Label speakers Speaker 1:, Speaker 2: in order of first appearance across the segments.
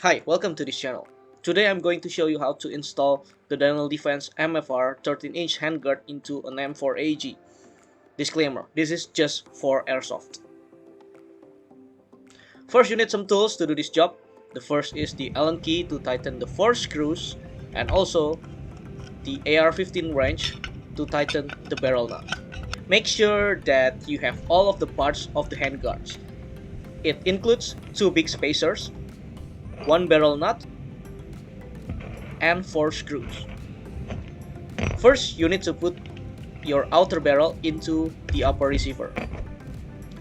Speaker 1: Hi, welcome to this channel. Today I'm going to show you how to install the Dynal Defense MFR 13-inch handguard into an M4AG. Disclaimer, this is just for Airsoft. First, you need some tools to do this job. The first is the Allen key to tighten the 4 screws, and also the AR-15 wrench to tighten the barrel nut. Make sure that you have all of the parts of the handguards. It includes 2 big spacers, 1 barrel nut, and 4 screws. First, you need to put your outer barrel into the upper receiver.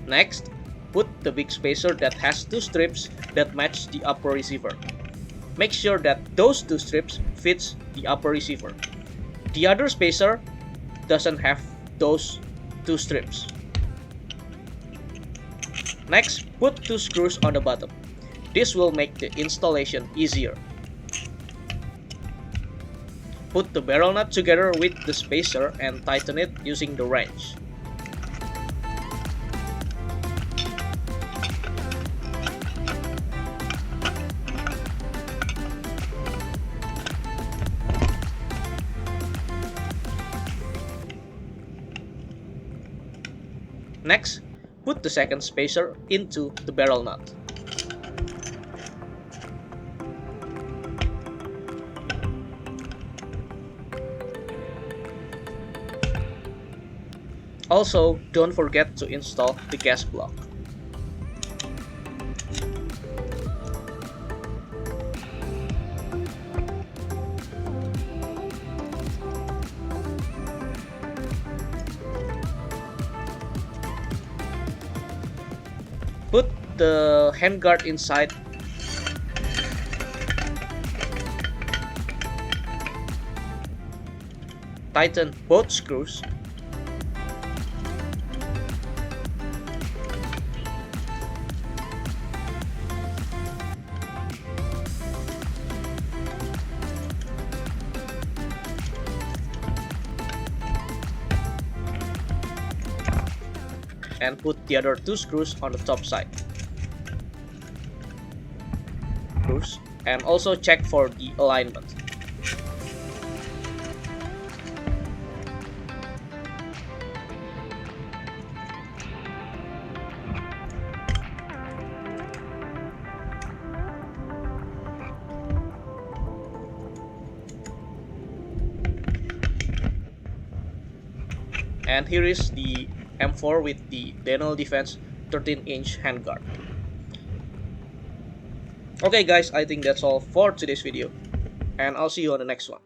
Speaker 1: Next, put the big spacer that has 2 strips that match the upper receiver. Make sure that those 2 strips fits the upper receiver. The other spacer doesn't have those 2 strips. Next, put 2 screws on the bottom. This will make the installation easier. Put the barrel nut together with the spacer and tighten it using the wrench. Next, put the second spacer into the barrel nut. Also, don't forget to install the gas block. Put the handguard inside. Tighten both screws. And put the other 2 screws on the top side. And also check for the alignment. And here is the M4 with the Dynal Defense 13-inch handguard. Okay guys, I think that's all for today's video, and I'll see you on the next one.